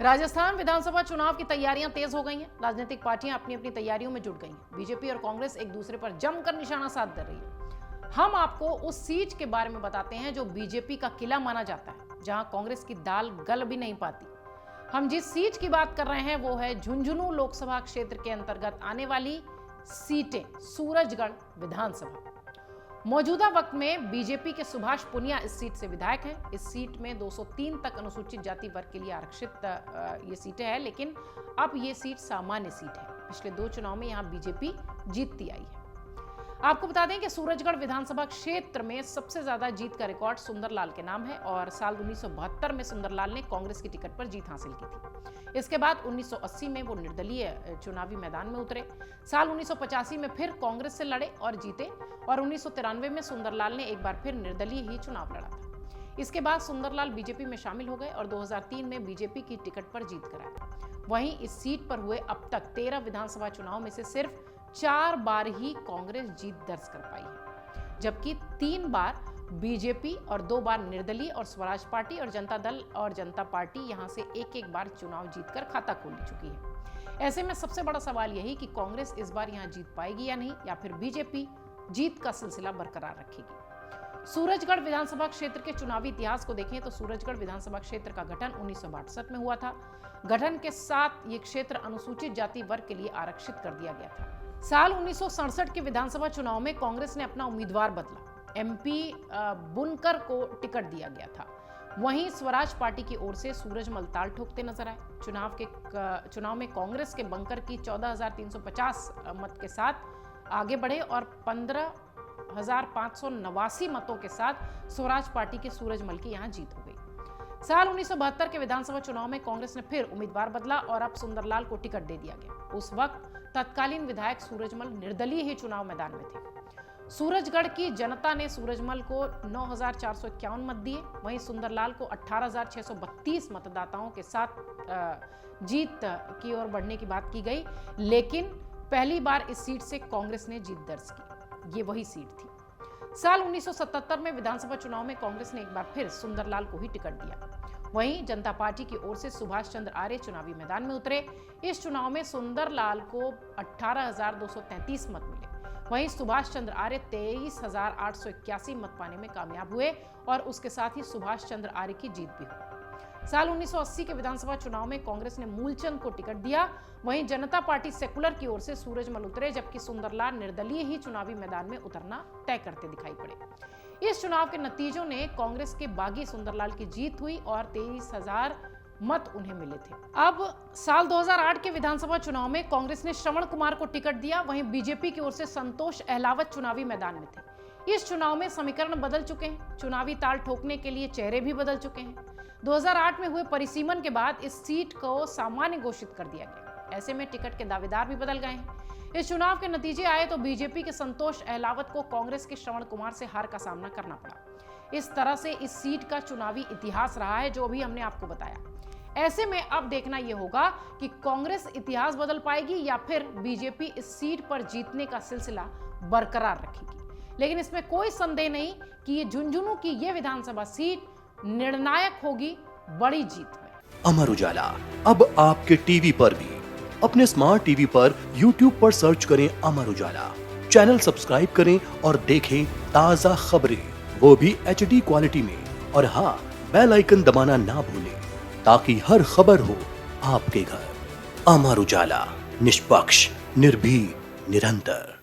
राजस्थान विधानसभा चुनाव की तैयारियां तेज हो गई हैं। राजनीतिक पार्टियां अपनी अपनी तैयारियों में जुट गई हैं। बीजेपी और कांग्रेस एक दूसरे पर जमकर निशाना साध दे रही है। हम आपको उस सीट के बारे में बताते हैं जो बीजेपी का किला माना जाता है, जहां कांग्रेस की दाल गल भी नहीं पाती। हम जिस सीट की बात कर रहे हैं वो है झुंझुनू लोकसभा क्षेत्र के अंतर्गत आने वाली सीटें सूरजगढ़ विधानसभा। मौजूदा वक्त में बीजेपी के सुभाष पुनिया इस सीट से विधायक हैं। इस सीट में 203 तक अनुसूचित जाति वर्ग के लिए आरक्षित ये सीटें हैं, लेकिन अब ये सीट सामान्य सीट है। पिछले 2 चुनाव में यहां बीजेपी जीतती आई है। आपको बता दें कि सूरजगढ़ विधानसभा क्षेत्र में सबसे ज्यादा जीत का रिकॉर्ड सुंदरलाल के नाम है और साल 1972 में सुंदरलाल ने कांग्रेस की टिकट पर जीत हासिल की थी। इसके बाद 1980 में वो निर्दलीय चुनावी मैदान में उतरे। साल 1985 में फिर कांग्रेस से लड़े और जीते और 1993 में सुंदरलाल ने एक बार फिर निर्दलीय ही चुनाव लड़ा था। इसके बाद सुंदरलाल बीजेपी में शामिल हो गए और 2003 में बीजेपी की टिकट पर जीत कर आए। वहीं इस सीट पर हुए अब तक 13 विधानसभा चुनाव में से सिर्फ 4 बार ही कांग्रेस जीत दर्ज कर पाई है, जबकि 3 बार बीजेपी और 2 बार निर्दलीय और स्वराज पार्टी और जनता दल और जनता पार्टी यहां से एक बार चुनाव जीतकर खाता खोल चुकी है। ऐसे में सबसे बड़ा सवाल यही कि कांग्रेस इस बार यहां जीत पाएगी या नहीं, या फिर बीजेपी जीत का सिलसिला बरकरार रखेगी। सूरजगढ़ विधानसभा क्षेत्र के चुनावी इतिहास को देखें तो सूरजगढ़ विधानसभा क्षेत्र का गठन 1962 में हुआ था। गठन के साथ ये क्षेत्र अनुसूचित जाति वर्ग के लिए आरक्षित कर दिया गया था। साल 1967 के विधानसभा चुनाव में कांग्रेस ने अपना उम्मीदवार बदला। एमपी बुनकर को टिकट दिया गया था। वहीं स्वराज पार्टी की ओर से सूरजमल ताल ठोकते नजर आए। चुनाव में कांग्रेस के बंकर की 14,350 मत के साथ आगे बढ़े और 15,589 मतों के साथ स्वराज पार्टी के सूरजमल की यहां जीत हो गई। साल 1972 के विधानसभा चुनाव में कांग्रेस ने फिर उम्मीदवार बदला और अब सुंदरलाल को टिकट दे दिया गया। उस वक्त तत्कालीन विधायक सूरजमल निर्दलीय ही चुनाव मैदान में थे। सूरजगढ़ की जनता ने सूरजमल को 9,451 मत दिए। वहीं सुंदरलाल को 18,632 मतदाताओं के साथ जीत की ओर बढ़ने की बात की गई, लेकिन पहली बार इस सीट से कांग्रेस ने जीत दर्ज की। ये वही सीट थी। साल 1977 में विधानसभा चुनाव में कांग्रेस ने एक बार फिर सुंदरलाल को ही टिकट दिया। वहीं जनता पार्टी की ओर से सुभाष चंद्र आर्य चुनावी मैदान में उतरे। इस चुनाव में सुंदरलाल को 18,233 मत मिले। वहीं सुभाष चंद्र आर्य 23,881 मत पाने में कामयाब हुए और उसके साथ ही सुभाष चंद्र आर्य की जीत भी हुई। साल 1980 के विधानसभा चुनाव में कांग्रेस ने मूलचंद को टिकट दिया। वहीं जनता पार्टी सेकुलर की ओर से सूरजमल उतरे, जबकि सुंदरलाल निर्दलीय ही चुनावी मैदान में उतरना तय करते दिखाई पड़े। इस चुनाव के नतीजों ने कांग्रेस के बागी सुंदरलाल की जीत हुई और 23,000 मत उन्हें मिले थे। अब साल 2008 के विधानसभा चुनाव में कांग्रेस ने श्रवण कुमार को टिकट दिया। वहीं बीजेपी की ओर से संतोष अहलावत चुनावी मैदान में थे। इस चुनाव में समीकरण बदल चुके हैं। चुनावी ताल ठोकने के लिए चेहरे भी बदल चुके हैं। 2008 में हुए परिसीमन के बाद इस सीट को सामान्य घोषित कर दिया गया। ऐसे में टिकट के दावेदार भी बदल गए हैं। इस चुनाव के नतीजे आए तो बीजेपी के संतोष अहलावत को कांग्रेस के श्रवण कुमार से हार का सामना करना पड़ा। इस तरह से इस सीट का चुनावी इतिहास रहा है, जो अभी हमने आपको बताया। ऐसे में अब देखना यह होगा कि कांग्रेस इतिहास बदल पाएगी या फिर बीजेपी इस सीट पर जीतने का सिलसिला बरकरार रखेगी। लेकिन इसमें कोई संदेह नहीं कि ये झुंझुनू की ये विधानसभा सीट निर्णायक होगी बड़ी जीत में। अमर उजाला अब आपके टीवी पर भी। अपने स्मार्ट टीवी पर YouTube पर सर्च करें अमर उजाला, चैनल सब्सक्राइब करें और देखें ताजा खबरें, वो भी HD क्वालिटी में। और हाँ, बेल आइकन दबाना ना भूलें ताकि हर खबर हो आपके घर। अमर उजाला, निष्पक्ष, निर्भीक, निरंतर।